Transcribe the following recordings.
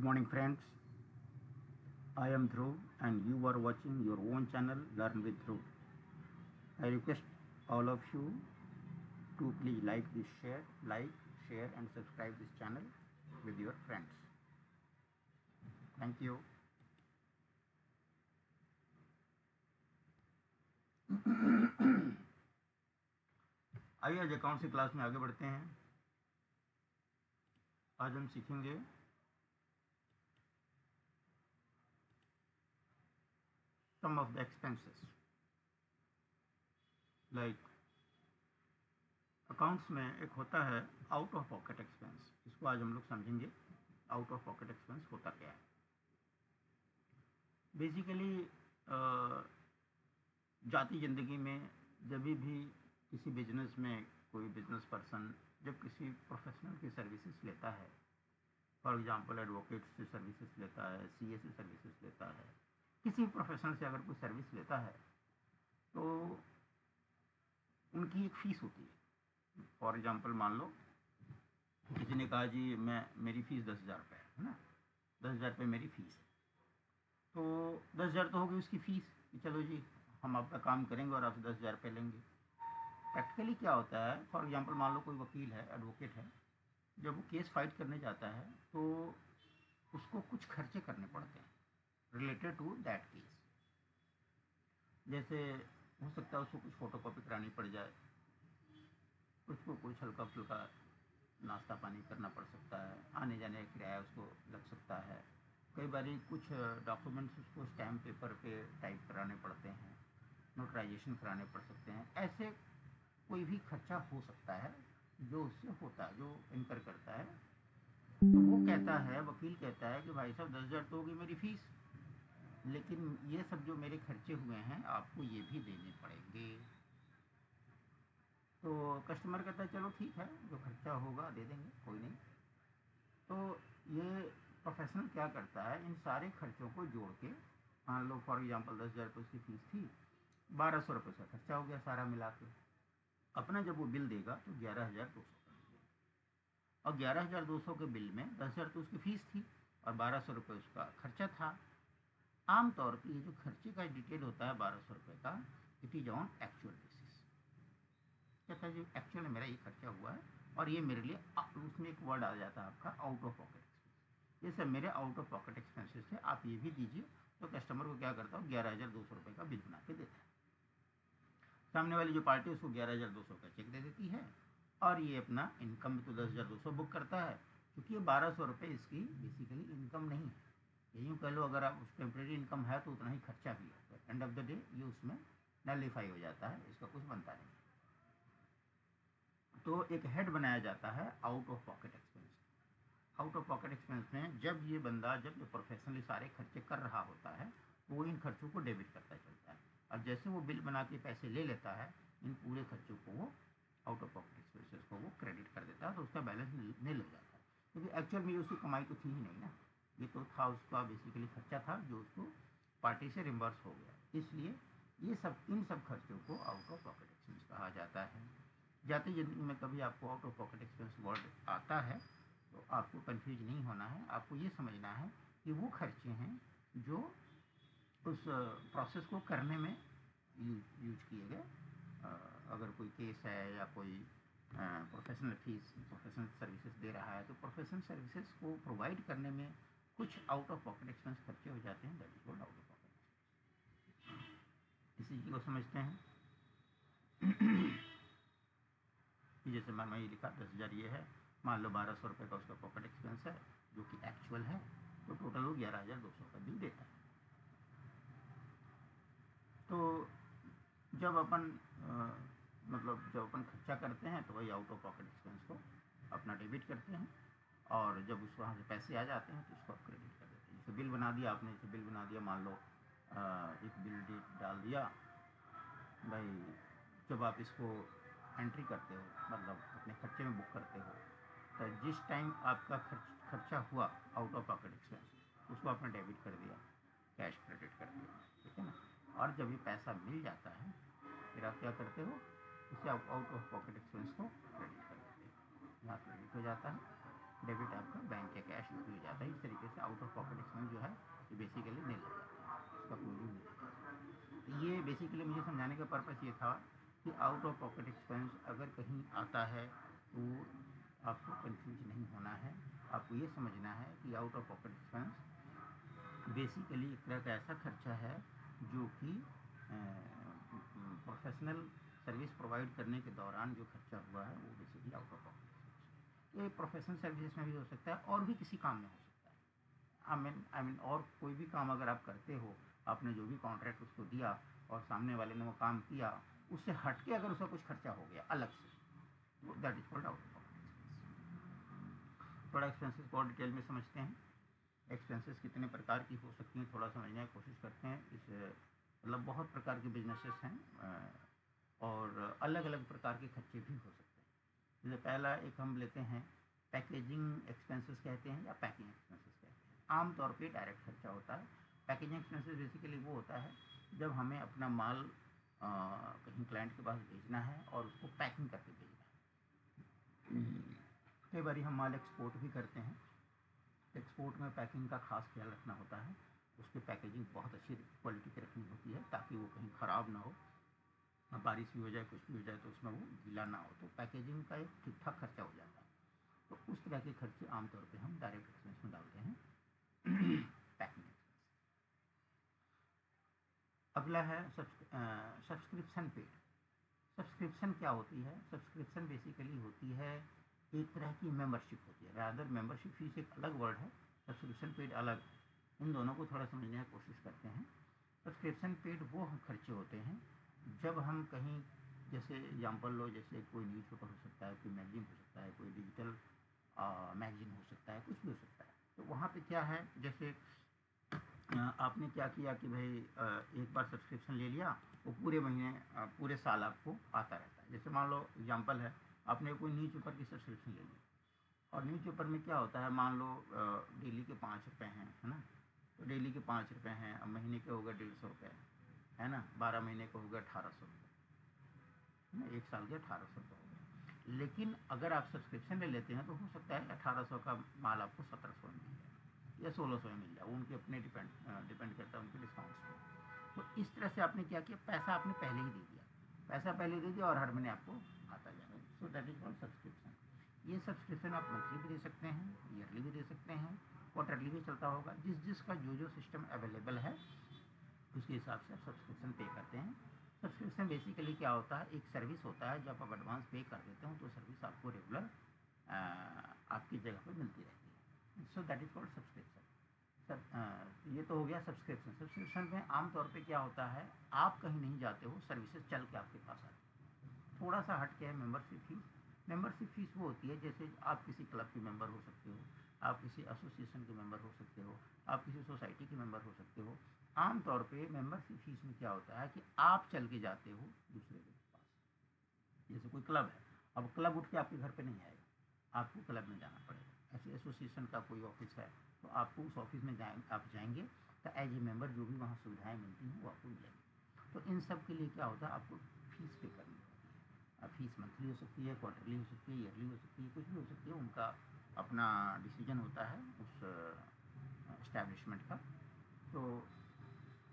morning, friends. I am Dhruv, and you are watching your own channel, Learn with Dhruv. I request all of you to please share, and subscribe this channel with your friends. Thank you. आइए आज account की class में आगे बढ़ते हैं। आज हम सीखेंगे sum of the expenses. Like accounts में एक होता है आउट ऑफ पॉकेट एक्सपेंस। इसको आज हम लोग समझेंगे आउट ऑफ पॉकेट एक्सपेंस होता क्या है। बेसिकली जाती ज़िंदगी में जब भी किसी बिजनेस में कोई बिजनेस पर्सन जब किसी प्रोफेशनल की सर्विसेज लेता है, फॉर एग्जांपल एडवोकेट से सर्विसेज लेता है, सीए से सर्विसेज लेता है, किसी प्रोफेशनल से अगर कोई सर्विस लेता है तो उनकी एक फ़ीस होती है। फॉर एग्जांपल मान लो किसी ने कहा जी मेरी फ़ीस 10,000 रुपये है ना, 10,000 रुपये मेरी फ़ीस। तो 10,000 तो होगी उसकी फ़ीस कि चलो जी हम आपका काम करेंगे और आपसे 10,000 रुपये लेंगे। प्रैक्टिकली क्या होता है, फॉर एग्जांपल मान लो कोई वकील है, एडवोकेट है, जब वो केस फाइट करने जाता है तो उसको कुछ खर्चे करने पड़ते हैं रिलेटेड टू दैट केस। जैसे हो सकता है उसको कुछ फ़ोटोकॉपी करानी पड़ जाए, उसको कुछ हल्का फुल्का नाश्ता पानी करना पड़ सकता है, आने जाने का किराया उसको लग सकता है, कई बार कुछ डॉक्यूमेंट्स उसको स्टैम्प पेपर पे टाइप कराने पड़ते हैं, नोटराइजेशन कराने पड़ सकते हैं। ऐसे कोई भी खर्चा हो सकता है जो उससे होता है, जो इनकर करता है। तो वो कहता है, वकील कहता है कि भाई साहब 10,000 तो होगी मेरी फ़ीस, लेकिन ये सब जो मेरे खर्चे हुए हैं आपको ये भी देने पड़ेंगे। तो कस्टमर कहता है चलो ठीक है, जो खर्चा होगा दे देंगे, कोई नहीं। तो ये प्रोफेशनल क्या करता है, इन सारे खर्चों को जोड़ के, मान लो फॉर एग्जांपल 10,000 रुपये उसकी फ़ीस थी, 1,200 रुपये का खर्चा हो गया सारा मिला के। अपना जब वो बिल देगा तो 11,200 का बिल देगा, और 11,200 के बिल में 10,000 तो उसकी फ़ीस थी और 1,200 रुपये उसका खर्चा था। आमतौर पर ये जो खर्चे का डिटेल होता है 1,200 रुपये का, it is on actual basis. कहता है जी एक्चुअल में मेरा ये खर्चा हुआ है और ये मेरे लिए, उसमें एक वर्ड आ जाता है आपका आउट ऑफ पॉकेट एक्सपेंस। ये सब मेरे आउट ऑफ पॉकेट एक्सपेंसेस थे, आप ये भी दीजिए। तो कस्टमर को क्या करता हूँ, 11,200 रुपये का बिल बना के देता है। सामने वाली जो पार्टी उसको 11,200 का चेक दे देती है और ये अपना इनकम तो 10,200 बुक करता है, क्योंकि ये 1,200 रुपये इसकी बेसिकली इनकम नहीं है। ये यूँ कह लो अगर आप उस टेम्प्रेरी इनकम है तो उतना ही खर्चा भी है, तो एंड ऑफ द डे ये उसमें नलीफाई हो जाता है, इसका कुछ बनता नहीं। तो एक हेड बनाया जाता है out of pocket expense. Out of pocket expense में जब ये बंदा जब प्रोफेशनली सारे खर्चे कर रहा होता है तो वो इन खर्चों को डेबिट करता चलता है, और जैसे वो बिल बना के पैसे ले लेता है इन पूरे खर्चों को वो आउट ऑफ पॉकेट एक्सपेंसेस को वो क्रेडिट कर देता है, तो उसका बैलेंस नहीं लग जाता है। क्योंकि एक्चुअल में उसकी कमाई तो थी ही नहीं ना, ये तो था उसका बेसिकली खर्चा था जो उसको पार्टी से रिम्बर्स हो गया। इसलिए ये सब इन सब खर्चों को आउट ऑफ पॉकेट एक्सपेंस कहा जाता है। जाती ज़िंदगी में कभी आपको out of pocket expense word आता है तो आपको कंफ्यूज नहीं होना है, आपको ये समझना है कि वो खर्चे हैं जो उस प्रोसेस को करने में यूज किए गए। अगर कोई केस है या कोई प्रोफेशनल फीस प्रोफेशनल सर्विसेज दे रहा है तो प्रोफेशनल सर्विसेज को प्रोवाइड करने में कुछ आउट ऑफ पॉकेट एक्सपेंस खर्चे हो जाते हैं, that is called out of pocket expense. इसी चीज़ को समझते हैं कि जैसे मान ये लिखा 10,000 ये है, मान लो 1,200 रुपये का उसका पॉकेट एक्सपेंस है जो कि एक्चुअल है, तो टोटल वो 11,200 का बिल देता है। तो जब अपन जब अपन खर्चा करते हैं तो वही आउट ऑफ पॉकेट एक्सपेंस को अपना डेबिट करते हैं, और जब उस वहाँ से पैसे आ जाते हैं तो उसको आप क्रेडिट कर देते हैं। जैसे बिल बना दिया आपने, जैसे बिल बना दिया, मान लो एक बिल डेट डाल दिया भाई, जब आप इसको एंट्री करते हो मतलब अपने खर्चे में बुक करते हो, तो जिस टाइम आपका खर्चा हुआ आउट ऑफ पॉकेट एक्सपेंस उसको आपने डेबिट कर दिया, कैश क्रेडिट कर दिया, ठीक है ना। और जब ये पैसा मिल जाता है फिर आप क्या करते हो, उसे आप आउट ऑफ पॉकेट एक्सपेंस को क्रेडिट कर देते हो। यहाँ क्रेडिट हो जाता है, डेबिट आपका बैंक या कैश हो जाता है। इस तरीके से आउट ऑफ पॉकेट एक्सपेंस जो है ये बेसिकली नहीं लग जाता है, इसका कोई भी नहीं। तो ये बेसिकली मुझे समझाने का पर्पस ये था कि आउट ऑफ पॉकेट एक्सपेंस अगर कहीं आता है तो आपको कंफ्यूज नहीं होना है। आपको ये समझना है कि out of pocket expense basically एक तरह का ऐसा खर्चा है जो कि प्रोफेशनल सर्विस प्रोवाइड करने के दौरान जो खर्चा हुआ है वो बेसिकली आउट ऑफ पॉकेट। ये प्रोफेशनल सर्विस में भी हो सकता है और भी किसी काम में हो सकता है। आई मीन और कोई भी काम अगर आप करते हो, आपने जो भी कॉन्ट्रैक्ट उसको दिया और सामने वाले ने वो काम किया, उससे हट के अगर उसका कुछ खर्चा हो गया अलग से, तो that is called out of pocket expense. थोड़ा एक्सपेंसेस को और डिटेल में समझते हैं। एक्सपेंसेस कितने प्रकार की हो सकती हैं थोड़ा समझने की कोशिश करते हैं। इस मतलब बहुत प्रकार के बिजनेसेस हैं और अलग अलग प्रकार के खर्चे भी हो सकते हैं। जैसे पहला एक हम लेते हैं पैकेजिंग एक्सपेंसेस कहते हैं या पैकिंग एक्सपेंसेस कहते हैं। आमतौर पे डायरेक्ट खर्चा होता है। पैकेजिंग एक्सपेंसेस बेसिकली वो होता है जब हमें अपना माल कहीं क्लाइंट के पास भेजना है और उसको पैकिंग करके भेजना है। कई बार हम माल एक्सपोर्ट भी करते हैं। एक्सपोर्ट में पैकिंग का खास ख्याल रखना होता है। उसकी पैकेजिंग बहुत अच्छी क्वालिटी की रखनी होती है ताकि वो कहीं ख़राब ना हो, बारिश भी हो जाए कुछ भी हो जाए तो उसमें वो गीला ना हो। तो पैकेजिंग का एक ठीक ठाक खर्चा हो जाता है। तो उस तरह के खर्चे आमतौर पे हम डायरेक्ट एक्सपेंस में डालते हैं। Packing expense. अगला है सब्सक्रिप्शन पेड। सब्सक्रिप्शन क्या होती है? सब्सक्रिप्शन बेसिकली होती है एक तरह की मेंबरशिप होती है। रादर मेंबरशिप फीस एक अलग वर्ड है, सब्सक्रिप्शन पेड अलग। इन दोनों को थोड़ा समझने की कोशिश करते हैं। सब्सक्रिप्शन पेड वो हम खर्चे होते हैं जब हम कहीं, जैसे एग्जाम्पल लो, जैसे कोई न्यूज़पेपर हो सकता है, कोई मैगजीन हो सकता है, कोई डिजिटल मैगजीन हो सकता है, कुछ भी हो सकता है। तो वहाँ पे क्या है, जैसे आपने क्या किया कि भाई एक बार सब्सक्रिप्शन ले लिया, वो पूरे महीने पूरे साल आपको आता रहता है। जैसे मान लो एग्जांपल है, आपने कोई न्यूज़पेपर की सब्सक्रिप्शन ले ली और न्यूज़पेपर में क्या होता है, मान लो डेली के 5 रुपये हैं, है ना। तो डेली के 5 रुपये हैं, अब महीने के हो गए 150 रुपये, है ना। 12 महीने का हो गया 1800 रुपये, है ना। एक साल के 1800 रुपये हो गए। लेकिन अगर आप सब्सक्रिप्शन ले लेते हैं तो हो सकता है 1800 का माल आपको 1700 में मिल जाए या 1600 में मिल जाए। उनके अपने डिपेंड करता है उनके डिस्काउंट्स पर। तो इस तरह से आपने क्या किया, पैसा आपने पहले ही दे दिया, पैसा पहले दे दिया और हर महीने आपको आता जाएगा। So that is called subscription. ये सब्सक्रिप्शन आप मंथली भी दे सकते हैं, ईयरली भी दे सकते हैं, क्वार्टरली भी चलता होगा। जिसका जो सिस्टम अवेलेबल है उसके हिसाब से आप सब्सक्रिप्शन पे करते हैं। सब्सक्रिप्शन बेसिकली क्या होता है, एक सर्विस होता है। जब आप एडवांस पे कर देते हो तो सर्विस आपको रेगुलर आपकी जगह पर मिलती रहती है। So that is called subscription. ये तो हो गया सब्सक्रिप्शन। सब्सक्रिप्शन में आमतौर पे क्या होता है, आप कहीं नहीं जाते हो, सर्विसेज चल के आपके पास आती है। थोड़ा सा हट के है मेंबरशिप फीस। मेंबरशिप फीस वो होती है जैसे आप किसी क्लब के मेंबर हो सकते हो, आप किसी एसोसिएशन के मेंबर हो सकते हो, आप किसी सोसाइटी के मेंबर हो सकते हो। आमतौर पे मेंबरशिप फीस में क्या होता है कि आप चल के जाते हो दूसरे के पास। जैसे कोई क्लब है, अब क्लब उठ के आपके घर पे नहीं आएगा, आपको क्लब में जाना पड़ेगा। ऐसे एसोसिएशन का कोई ऑफिस है तो आपको उस ऑफिस में आप जाएंगे तो एज ए मेंबर जो भी वहाँ सुविधाएँ मिलती हैं वो आपको मिलेंगी। तो इन सब के लिए क्या होता है, आपको फीस पे करनी होती है। अब फीस मंथली हो सकती है, क्वार्टरली हो सकती है, ईयरली हो सकती है, कुछ भी हो सकती है। उनका अपना डिसीजन होता है उस इस्टेब्लिशमेंट का। तो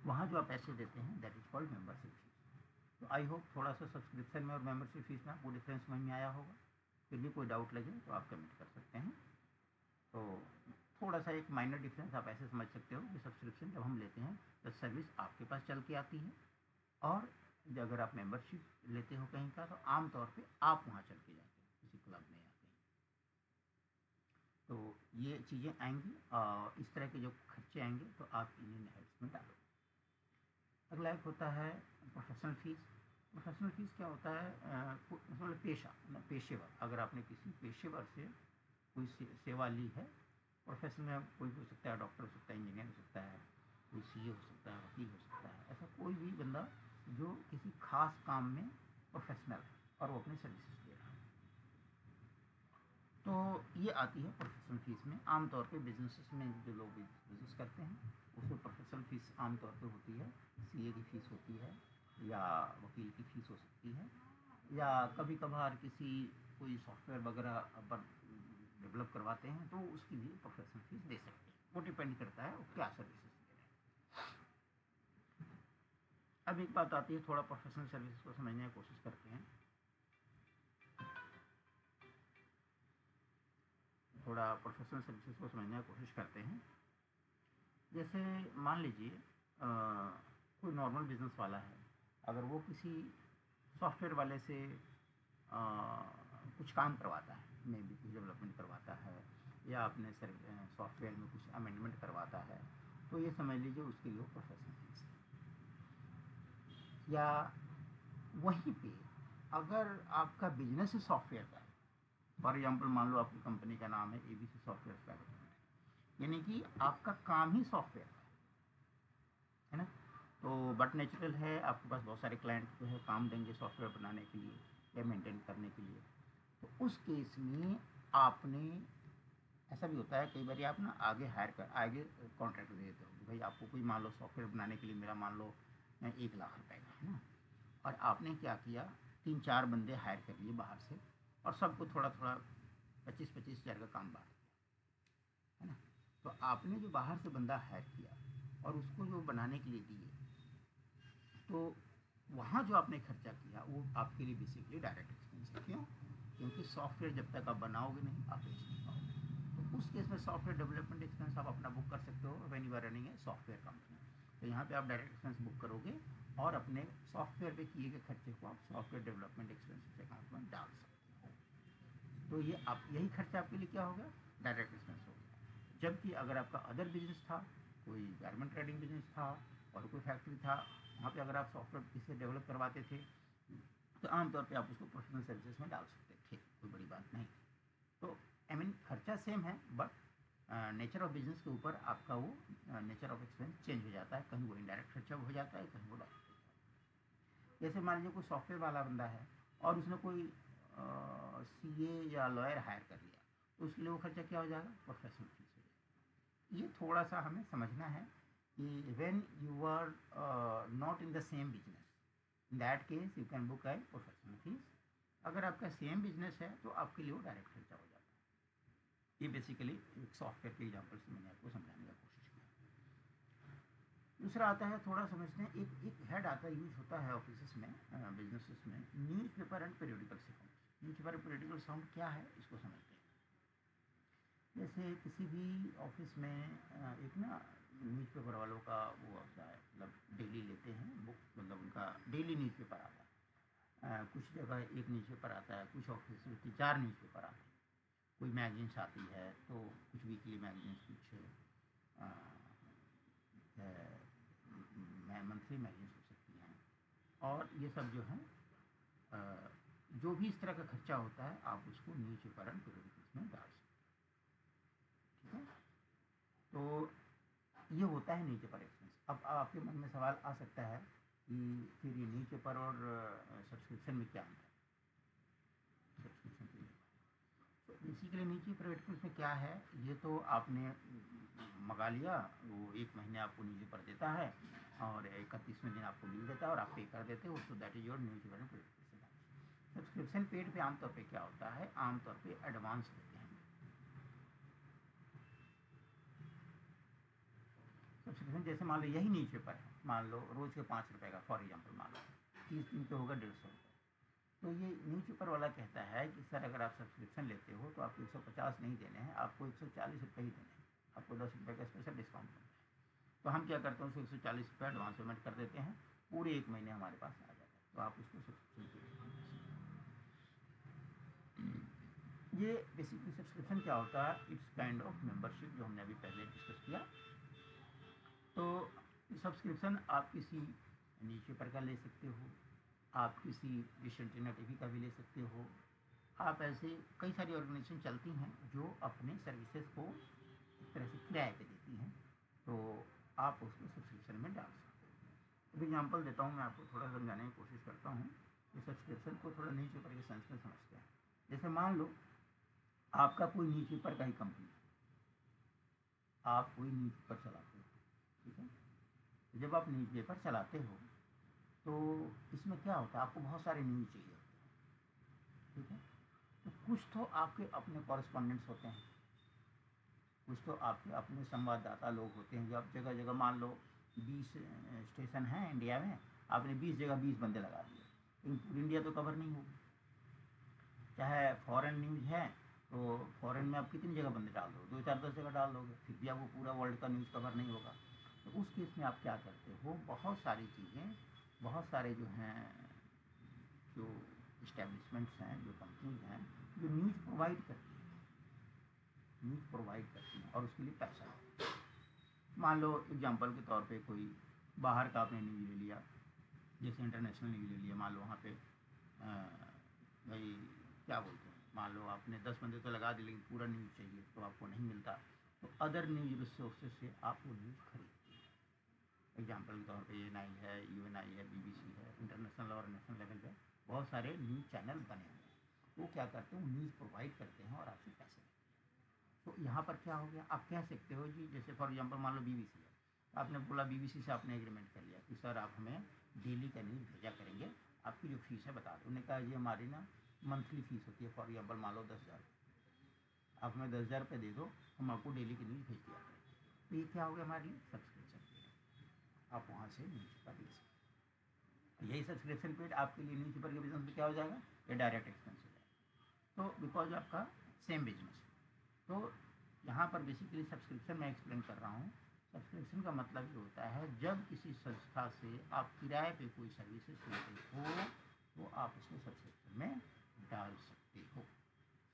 वहाँ जो आप पैसे देते हैं that is called membership fees. तो आई होप थोड़ा सा सब्सक्रिप्शन में और मेंबरशिप फीस में आपको डिफरेंस समझ में आया होगा। फिर भी कोई डाउट लगे तो आप कमेंट कर सकते हैं। तो थोड़ा सा एक माइनर डिफरेंस आप ऐसे समझ सकते हो कि सब्सक्रिप्शन जब हम लेते हैं तो सर्विस आपके पास चल के आती है, और अगर आप मेंबरशिप लेते हो कहीं का तो आम तौर पे आप वहाँ चल के जाते हो किसी क्लब में या कहीं। तो ये चीज़ें आएंगी और इस तरह के जो खर्चे आएंगे तो आप इन्हें हेड्स में डालो। अगला एक होता है प्रोफेशनल फ़ीस। प्रोफेशनल फ़ीस क्या होता है, मतलब पेशेवर। अगर आपने किसी पेशेवर से कोई सेवा ली है, प्रोफेशन में कोई हो सकता है, डॉक्टर हो सकता है, इंजीनियर हो सकता है, कोई सीए हो सकता है, वकील हो सकता है, ऐसा कोई भी बंदा जो किसी खास काम में प्रोफेशनल है और वो अपनी सर्विसेज दे रहा है, तो ये आती है प्रोफेशनल फ़ीस में। आमतौर पे बिजनेसेस में जो लोग बिजनेस करते हैं उसमें प्रोफेशनल फ़ीस आमतौर पे होती है। सीए की फ़ीस होती है या वकील की फ़ीस हो सकती है, या कभी कभार किसी कोई सॉफ्टवेयर वगैरह पर डेवलप करवाते हैं तो उसके लिए प्रोफेशनल फीस दे सकते हैं। वो डिपेंड करता है वो क्या सर्विसेज दे रहे हैं। अब एक बात आती है, थोड़ा प्रोफेशनल सर्विस को समझने की कोशिश करते हैं। थोड़ा प्रोफेशनल सर्विसेज को समझने की कोशिश करते हैं। जैसे मान लीजिए कोई नॉर्मल बिजनेस वाला है, अगर वो किसी सॉफ्टवेयर वाले से कुछ काम करवाता है, मे बी कुछ डेवलपमेंट करवाता है या अपने सॉफ्टवेयर में कुछ अमेंडमेंट करवाता है, तो ये समझ लीजिए उसके लिए प्रोफेशनल फीस है। या वहीं पे अगर आपका बिजनेस सॉफ्टवेयर का है, फॉर एग्जाम्पल मान लो आपकी कंपनी का नाम है ABC सॉफ्टवेयर प्राइवेट लिमिटेड, यानी कि आपका काम ही सॉफ्टवेयर का है ना। तो बट नेचुरल है, आपके पास बहुत सारे क्लाइंट जो है काम देंगे सॉफ्टवेयर बनाने के लिए या मेंटेन करने के लिए। तो उस केस में आपने, ऐसा भी होता है कई बार आप ना आगे कॉन्ट्रैक्ट दे देते हो कि भाई आपको कोई मान लो सॉफ्टवेयर बनाने के लिए मेरा मान लो 1 लाख रुपए का है ना, और आपने क्या किया, 3-4 बंदे हायर कर लिए बाहर से और सबको थोड़ा थोड़ा 25-25 हज़ार का काम बांट दिया है ना। तो आपने जो बाहर से बंदा हायर किया और उसको जो बनाने के लिए दिए, तो वहाँ जो आपने खर्चा किया वो आपके लिए बेसिकली डायरेक्ट एक्सपेंस है। क्यों? क्योंकि सॉफ्टवेयर जब तक आप बनाओगे नहीं आप बेच नहीं पाओगे। तो उस केस में सॉफ्टवेयर डेवलपमेंट एक्सपेंस आप अपना बुक कर सकते हो when you are running a software company. तो यहाँ पे आप डायरेक्ट एक्सपेंस बुक करोगे और अपने सॉफ्टवेयर पे किए गए खर्चे को आप सॉफ्टवेयर डेवलपमेंट एक्सपेंसेस अकाउंट में डाल सकते हो। तो ये आप यही खर्चा आपके लिए क्या हो गया, डायरेक्ट एक्सपेंस हो गया। जबकि अगर आपका अदर बिजनेस था, कोई गारमेंट ट्रेडिंग बिजनेस था और कोई फैक्ट्री था, वहाँ पे अगर आप सॉफ्टवेयर किसी डेवलप करवाते थे तो आमतौर पे आप उसको प्रोफेशनल सर्विसेज में डाल सकते थे, कोई बड़ी बात नहीं। तो आई मीन खर्चा सेम है, बट नेचर ऑफ बिजनेस के ऊपर आपका वो नेचर ऑफ एक्सपेंस चेंज हो जाता है। कहीं वो इनडायरेक्ट खर्चा हो जाता है, कहीं वो डायरेक्ट खर्चा। जैसे मान लीजिए कोई सॉफ्टवेयर वाला बंदा है और उसने कोई CA या लॉयर हायर कर लिया, तो उसके लिए वो खर्चा क्या हो जाएगा, प्रोफेशनल फीस हो जाएगा। ये थोड़ा सा हमें समझना है कि when you are not in the same business, in that case you can book as professional fees. अगर आपका सेम बिजनेस है तो आपके लिए वो डायरेक्ट खर्चा हो जाता है। ये बेसिकली एक सॉफ्टवेयर के एग्जाम्पल से मैंने आपको समझाने का कोशिश किया। दूसरा आता है, थोड़ा समझते हैं, एक हेड आता है, यूज होता है ऑफिस में, बिजनेसेस में, newspaper and periodical sound. Newspaper periodical sound क्या है इसको समझते हैं। जैसे किसी भी ऑफिस में एक ना न्यूज़पेपर वालों का वो होता है, मतलब डेली लेते हैं बुक, मतलब उनका डेली न्यूज़पेपर आता है। कुछ जगह एक न्यूज़पेपर आता है, कुछ ऑफिस में 4 न्यूज़पेपर आते हैं। कोई मैगजीन्स आती है तो कुछ वीकली मैगजीन्स, कुछ मंथली मैगजीन्स हो सकती हैं। और ये सब जो है जो भी इस तरह का खर्चा होता है आप उसको न्यूज़पेपर एंड पीरियोडिकल्स में डाल सकते हैं। ठीक है, तो ये होता है न्यूज़पेपर एक्सपेंस। अब आपके मन में सवाल आ सकता है कि फिर ये न्यूज़पेपर और सब्सक्रिप्शन में क्या अंतर है। सब्सक्रिप्शन के लिए तो बेसिकली न्यूज़पेपर एक्सपेंस में क्या है, ये तो आपने मंगा लिया, वो 1 महीने आपको न्यूज़पेपर देता है और 31वें दिन आपको बिल देता है और आप पे कर देते हो, so that is your newspaper. Subscription paid पे आमतौर पे क्या होता है, आमतौर पे एडवांस देते हैं। सब्सक्रिप्शन जैसे मान लो यही न्यूज़पेपर है, मान लो रोज़ के 5 रुपये का, फॉर एग्जाम्पल मान लो 30 दिन पे होगा 150 रुपये। तो ये न्यूज़पेपर वाला कहता है कि सर अगर आप सब्सक्रिप्शन लेते हो तो आपको 150 नहीं देने हैं, आपको 140 रुपये ही देने हैं, आपको 10 रुपये का स्पेशल डिस्काउंट मिलता है। तो हम क्या करते हैं, उसको 140 रुपये एडवांस पेमेंट कर देते हैं, पूरे 1 महीने हमारे पास आ जाता है, तो आप उसको सब्सक्रिप्शन। ये बेसिकली सब्सक्रिप्शन क्या होता है, इट्स काइंड ऑफ मेंबरशिप, जो हमने अभी पहले डिस्कस किया। तो सब्सक्रिप्शन आप किसी न्यूज़पेपर का ले सकते हो, आप किसी डिश एंटीना टीवी का भी ले सकते हो। आप ऐसे कई सारी ऑर्गेनाइजेशन चलती हैं जो अपने सर्विसेज को एक तरह से किराए पे देती हैं, तो आप उसको सब्सक्रिप्शन में डाल सकते हो। अब एग्जाम्पल देता हूँ, मैं आपको थोड़ा समझाने की कोशिश करता हूँ कि सब्सक्रिप्शन को थोड़ा न्यूज़पेपर के सेंस में समझते हैं। जैसे मान लो आपका कोई न्यूज़पेपर का ही कंपनी, आप कोई न्यूज़पेपर चलाते हो, ठीक है। जब आप न्यूज़पेपर चलाते हो तो इसमें क्या होता है, आपको बहुत सारे न्यूज़ चाहिए होते हैं, ठीक है। तो कुछ तो आपके अपने कॉरेस्पॉन्डेंट्स होते हैं, कुछ तो आपके अपने संवाददाता लोग होते हैं जो आप जगह जगह, मान लो 20 स्टेशन हैं इंडिया में, आपने 20 जगह 20 बंदे लगा दिए, लेकिन पूरी इंडिया तो कवर नहीं होगी। चाहे फॉरेन न्यूज़ है तो फॉरेन में आप कितनी जगह बंदे डाल दो, 2 4 10 जगह डाल दोगे, फिर भी आपको पूरा वर्ल्ड का न्यूज़ कवर नहीं होगा। तो उस केस में आप क्या करते हो, बहुत सारी चीज़ें, बहुत सारे जो हैं, जो इस्टेब्लिशमेंट्स हैं, जो कंपनीज हैं, जो न्यूज़ प्रोवाइड करती हैं, न्यूज़ प्रोवाइड करती हैं और उसके लिए पैसा है। मान लो एग्जांपल के तौर पे कोई बाहर का आपने न्यूज़ ले लिया, जैसे इंटरनेशनल न्यूज़ ले लिया, मान लो वहाँ पे भाई क्या बोलते हैं, मान लो आपने 10 बंदे तो लगा दिए, लेकिन पूरा न्यूज़ चाहिए तो आपको नहीं मिलता, तो अदर न्यूज़ रिसोर्सेज से आप वो न्यूज़ खरीदते हैं। एग्जांपल के तौर पे एएनआई है, यूएनआई है, बीबीसी है, इंटरनेशनल और नेशनल लेवल पे बहुत सारे न्यूज़ चैनल बने हुए हैं। वो क्या करते हैं, न्यूज़ प्रोवाइड करते हैं और आपसे पैसे लेते हैं। तो यहाँ पर क्या हो गया, आप कह सकते हो जी, जैसे फॉर एग्जांपल मान लो बीबीसी है, आपने बोला बीबीसी से आपने एग्रीमेंट कर लिया कि सर आप हमें डेली का न्यूज़ भेजा करेंगे, आपकी जो फीस है बता दो। उन्होंने कहा जी हमारी ना मंथली फीस होती है, फॉर एग्जाम्पल मान लो 10,000, आप हमें 10,000 रुपये दे दो, हम आपको डेली की न्यूज़ भेज दिया करेंगे। तो ये क्या हो गया, हमारे लिए सब्सक्रिप्शन पेड, आप वहाँ से न्यूज़पेपर ले सकते। यही सब्सक्रिप्शन पेड आपके लिए न्यूज़पेपर के बिजनेस में क्या हो जाएगा, ये डायरेक्ट एक्सपेंस हो जाएगा। तो बिकॉज आपका सेम बिजनेस है। तो यहाँ पर बेसिकली सब्सक्रिप्शन मैं एक्सप्लेन कर रहा हूँ। सब्सक्रिप्शन का मतलब ये होता है, जब किसी संस्था से आप किराए पे कोई सर्विसेज लेते हो तो आप उसको सब्सक्रिप्शन में डाल सकते हो।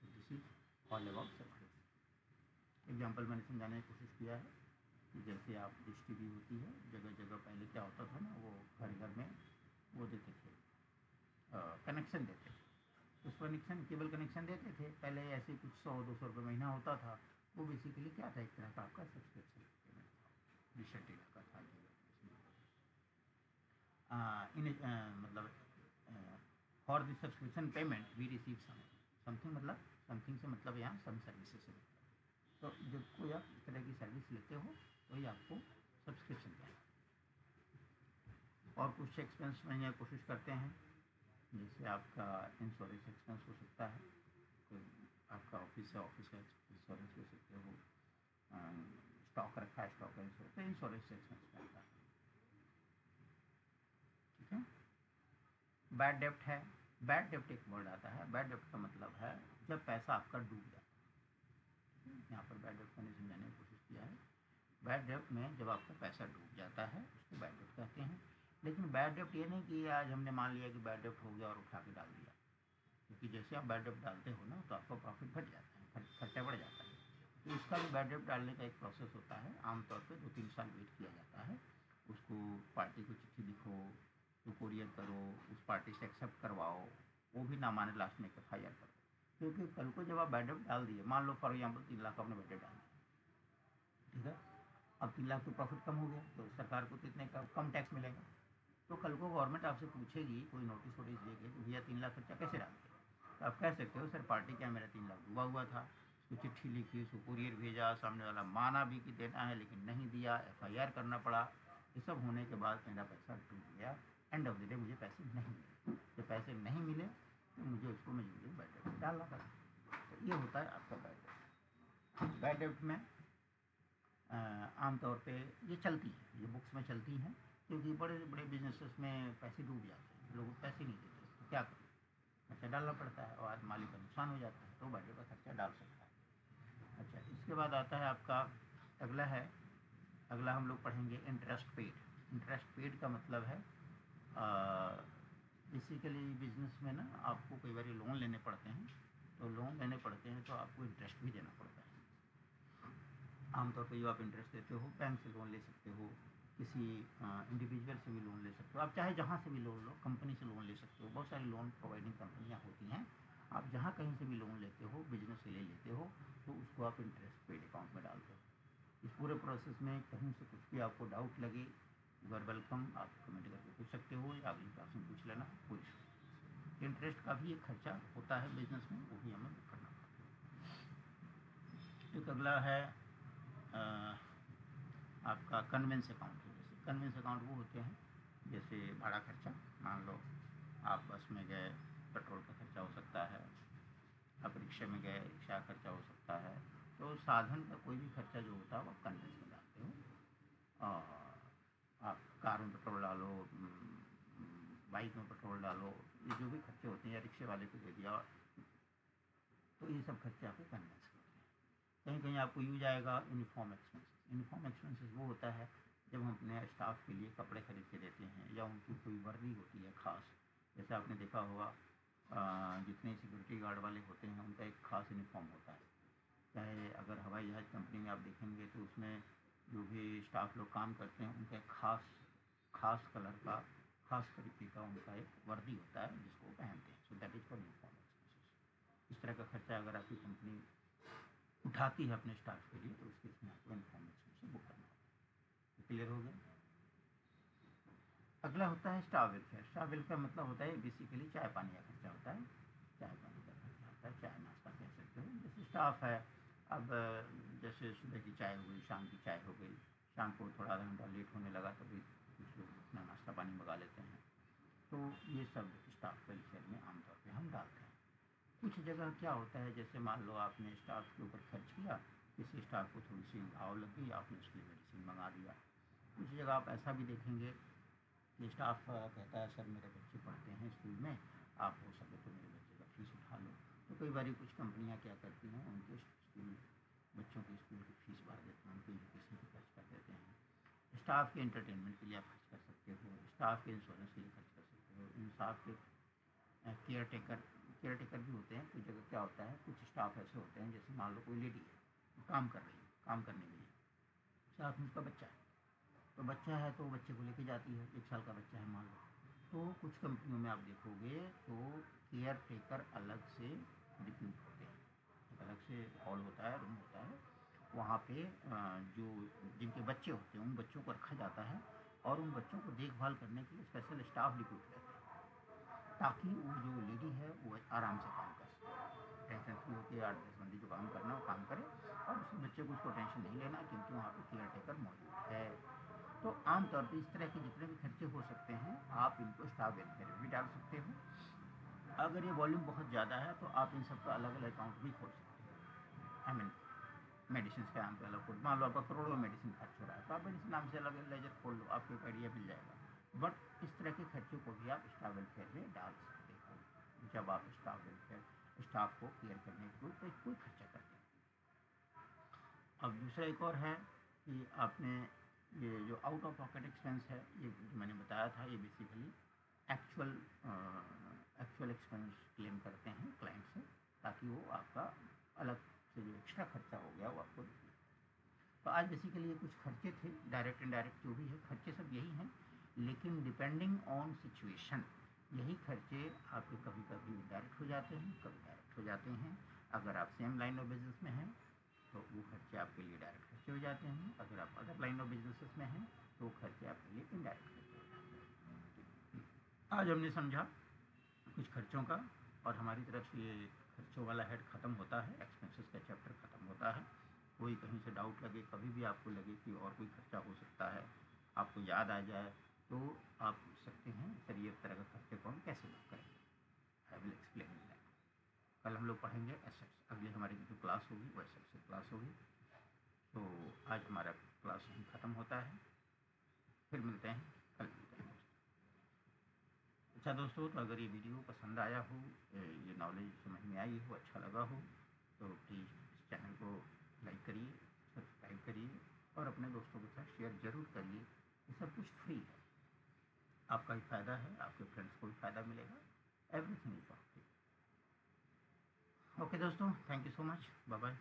This is all about subscription. Example मैंने समझाने की कोशिश किया है कि जैसे आप डिश टी वी होती है, जगह जगह पहले क्या होता था ना, वो घर घर में वो देते थे, कनेक्शन देते थे, उस कनेक्शन, केबल कनेक्शन देते थे पहले, ऐसे कुछ 100 200 रुपये महीना होता था। वो बेसिकली क्या था, एक तरह का आपका सब्सक्रिप्शन पेमेंट था, डिश टीवी का था। मतलब for this subscription payment we receive something, मतलब समथिंग से मतलब यहाँ सम सर्विसेज से। तो जब कोई आप इस तरह की सर्विस लेते हो तो ये आपको सब्सक्रिप्शन पे। और कुछ एक्सपेंस में कोशिश करते हैं, जैसे आपका इंश्योरेंस एक्सपेंस हो सकता है, कोई आपका ऑफिस है, ऑफिस का इंश्योरेंस हो सकते हो, स्टॉक रखा है, स्टॉक का इंश्योरेंस, तो इंश्योरेंस एक्सपेंस में आता है। ठीक है। बैड डेप्ट है, बैड डेप्ट एक वर्ड आता है, बैड डेप्ट का मतलब है जब पैसा आपका डूब जाता है। यहाँ पर बैड डेप्ट मैंने समझाने की कोशिश किया है। बैड डेप्ट में जब आपका पैसा डूब जाता है उसको बैड डेप्ट कहते हैं। लेकिन बैड डेप्ट ये नहीं कि आज हमने मान लिया कि बैड डेप्ट हो गया और उठा के डाल दिया, क्योंकि जैसे आप बैड डेप्ट डालते हो ना तो आपका प्रॉफिट घट जाता है, खर्चा बढ़ जाता है। तो इसका भी बैड डेप्ट डालने का एक प्रोसेस होता है, आमतौर पे 2 3 साल वेट किया जाता है। उसको पार्टी को चिट्ठी लिखो, तो कोरियर करो, उस पार्टी से एक्सेप्ट करवाओ, वो भी ना माने लास्ट में FIR करो। क्योंकि कल को जब आप बैड डेप्ट डाल दिए, मान लो फॉर एग्जाम्पल 3 लाख आपने बैड डेप्ट डाल दिया, ठीक है, अब 3 लाख तो प्रॉफिट कम हो गया, तो सरकार को कितने का कम टैक्स मिलेगा। तो कल को गवर्नमेंट आपसे पूछेगी, कोई नोटिस वोटिस देगी कि भैया 3 लाख खर्चा कैसे डालते हो, तो आप कह सकते हो सर पार्टी क्या मेरा 3 लाख डूबा हुआ था, उसको चिट्ठी लिखी, उसको कुरियर भेजा, सामने वाला माना भी कि देना है लेकिन नहीं दिया, FIR करना पड़ा। ये सब होने के बाद मेरा पैसा डूब गया, एंड ऑफ द डे मुझे पैसे नहीं मिले। जब पैसे नहीं मिले तो मुझे उसको मजबूरी बैड डेप्ट डालना पड़ा। तो ये होता है आपका बैड डेप्ट। बैड डेप्ट में आमतौर पे ये चलती है, ये बुक्स में चलती हैं, क्योंकि बड़े बड़े बिजनेसेस में पैसे डूब जाते हैं, लोग पैसे नहीं देते, तो क्या करें, खर्चा डालना पड़ता है और आज मालिक का नुकसान हो जाता है, तो बैड डेप्ट का खर्चा डाल सकता है। अच्छा, इसके बाद आता है आपका अगला है, अगला हम लोग पढ़ेंगे इंटरेस्ट पेड। इंटरेस्ट पेड का मतलब है बेसिकली बिजनेस में ना आपको कई बार लोन लेने पड़ते हैं, तो लोन लेने पड़ते हैं तो आपको इंटरेस्ट भी देना पड़ता है। आमतौर पर जो आप इंटरेस्ट देते हो, बैंक से लोन ले सकते हो, किसी इंडिविजुअल से भी लोन ले सकते हो, आप चाहे जहाँ से भी लोन लो, कंपनी से लोन ले सकते हो, बहुत सारी लोन प्रोवाइडिंग कंपनियाँ होती हैं। आप जहाँ कहीं से भी लोन लेते हो, बिजनेस से ले लेते हो, तो उसको आप इंटरेस्ट पेड अकाउंट में डालते हो। इस पूरे प्रोसेस में कहीं से कुछ भी आपको डाउट लगे, यू आर वेलकम, आप कमेंट करके पूछ सकते हो या अगली क्लास में पूछ लेना, कोई इशू नहीं। इंटरेस्ट का भी एक खर्चा होता है बिजनेस में, वो भी हमें करना पड़ता है। एक अगला है आपका कन्वेंस अकाउंट। जैसे कन्वेंस अकाउंट वो होते हैं, जैसे भाड़ा, खर्चा, मान लो आप बस में गए, पेट्रोल का खर्चा हो सकता है, आप रिक्शे में गए, रिक्शा का खर्चा हो सकता है। तो साधन का कोई भी खर्चा जो होता है वो आप कन्वेंस में डालते हो। और आप कार में पेट्रोल डालो, बाइक में पेट्रोल डालो, ये जो भी खर्चे होते हैं, या रिक्शे वाले को दे दिया, तो ये सब खर्चे आपको कन्वेंस करते हैं। कहीं कहीं आपको यूज आएगा यूनिफॉर्म एक्सपेंसेस। यूनिफॉर्म एक्सपेंसेस वो होता है जब हम अपने स्टाफ के लिए कपड़े खरीद के देते हैं, या उनकी कोई वर्दी होती है खास। जैसे आपने देखा होगा जितने सिक्योरिटी गार्ड वाले होते हैं उनका एक खास यूनिफॉर्म होता है। चाहे अगर हवाई जहाज़ कंपनी में आप देखेंगे तो उसमें जो भी स्टाफ लोग काम करते हैं उनका एक खास कलर का, खास तरीके का उनका एक वर्दी होता है जिसको वो पहनते हैं। So that is for uniform expenses. इस तरह का खर्चा अगर आपकी कंपनी उठाती है अपने स्टाफ के लिए तो उसके इसमें आपको यूनिफॉर्म एक्सपेंसेस बुक करना होता है। क्लियर हो गया? अगला होता है स्टाफ वेलफेयर। स्टाफ वेलफेयर मतलब होता है बेसिकली चाय पानी का खर्चा होता है। चाय पानी का खर्चा होता है, चाय नाश्ता कह सकते हो। जैसे स्टाफ है, अब जैसे सुबह की चाय हो गई, शाम की चाय हो गई, शाम को थोड़ा आधा घंटा लेट होने लगा तो भी कुछ लोग अपना नाश्ता पानी मंगा लेते हैं। तो ये सब स्टाफ वेलफेयर में आमतौर पर हम डालते हैं। कुछ जगह क्या होता है, जैसे मान लो आपने स्टाफ के ऊपर खर्च किया, किसी स्टाफ को थोड़ी सी घाव लग गई, आपने उसके लिए मेडिसिन मंगा दिया। कुछ जगह आप ऐसा भी देखेंगे कि स्टाफ कहता है सर मेरे बच्चे पढ़ते हैं स्कूल में, आप हो सके तो मेरे बच्चे का फीस उठा लो। तो कई बार कुछ कंपनियां क्या करती हैं, उनके स्कूल बच्चों की स्कूल की फीस बढ़ा देते हैं, उनके एजुकेशन पर खर्च कर देते हैं। स्टाफ के एंटरटेनमेंट के लिए आप खर्च कर सकते हो, स्टाफ के इंश्योरेंस के लिए खर्च कर सकते हो, इन स्टाफ के केयर टेकर भी होते हैं। कुछ जगह क्या होता है, कुछ स्टाफ ऐसे होते हैं, जैसे मान लो कोई लेडी है काम कर रही है, काम करने के लिए साथ में उसका बच्चा है, तो बच्चा है तो बच्चे को लेके जाती है, 1 साल का बच्चा है मान लो। तो कुछ कंपनियों में आप देखोगे तो केयर टेकर अलग से रिक्रूट होते हैं, एक अलग से हॉल होता है, रूम होता है, वहाँ पे जो जिनके बच्चे होते हैं उन बच्चों को रखा जाता है, और उन बच्चों को देखभाल करने के लिए स्पेशल स्टाफ रिक्रूट करते हैं, ताकि वो जो लेडी है वो आराम से काम कर सके। टेंशन फ्री होकर 8-10 घंटे जो काम करना है वो काम करे, और उस बच्चे को उसको टेंशन नहीं लेना, क्योंकि वहाँ पे केयर टेकर मौजूद है। तो आमतौर पे इस तरह के जितने भी खर्चे हो सकते हैं आप इनको स्टाफ वेलफेयर में भी डाल सकते हो। अगर ये वॉल्यूम बहुत ज़्यादा है तो आप इन सब का अलग अलग अकाउंट भी खोल सकते हो। आई मीन मेडिसिन के नाम पे अलग खोल, मान लो आपका करोड़ों में मेडिसिन खर्च हो रहा है तो आप मेडिसिन नाम से अलग लेजर खोल लो, आपको एक आइडिया मिल जाएगा। बट इस तरह के खर्चों को भी आप स्टाफ वेलफेयर में डाल सकते हो, जब आप स्टाफ को केयर करने के लिए कोई खर्चा करते हैं। अब दूसरा एक और है कि आपने ये जो आउट ऑफ पॉकेट एक्सपेंस है, ये जो मैंने बताया था, ये basically actual actual expense claim करते हैं क्लाइंट से, ताकि वो आपका अलग से जो एक्स्ट्रा खर्चा हो गया वो आपको दे। तो आज बेसिकली ये कुछ खर्चे थे, डायरेक्ट इनडायरेक्ट जो भी है खर्चे सब यही हैं, लेकिन डिपेंडिंग ऑन सिचुएशन यही खर्चे आपके कभी कभी डायरेक्ट हो जाते हैं, कभी डायरेक्ट हो जाते हैं। अगर आप सेम लाइन ऑफ बिजनेस में हैं तो वो खर्चे आपके लिए डायरेक्ट खर्चे हो जाते हैं, अगर आप अदर लाइन ऑफ बिजनेसेस में हैं तो वो खर्चे आपके लिए इनडायरेक्ट खर्चे हो जाते हैं। आज हमने समझा कुछ खर्चों का, और हमारी तरफ से ये खर्चों वाला हेड ख़त्म होता है, एक्सपेंसेस का चैप्टर ख़त्म होता है। कोई कहीं से डाउट लगे, कभी भी आपको लगे कि और कोई खर्चा हो सकता है, आपको याद आ जाए तो आप पूछ सकते हैं सर ये तरह का खर्चे को हम कैसे बुक करेंगे। I will explain that. कल हम लोग पढ़ेंगे एसेट्स, अगली हमारी जो क्लास होगी वो एसेट्स की क्लास होगी। तो आज हमारा क्लास यहीं ख़त्म होता है, फिर मिलते हैं, कल मिलते हैं। अच्छा दोस्तों, तो अगर ये वीडियो पसंद आया हो, ये नॉलेज समझ में आई हो, अच्छा लगा हो, तो प्लीज़ इस चैनल को लाइक करिए, सब्सक्राइब करिए, और अपने दोस्तों के साथ शेयर ज़रूर करिए। ये सब कुछ फ्री है, आपका भी फ़ायदा है, आपके फ्रेंड्स को भी फ़ायदा मिलेगा। Everything is for free. Okay दोस्तों, thank you so much, bye bye.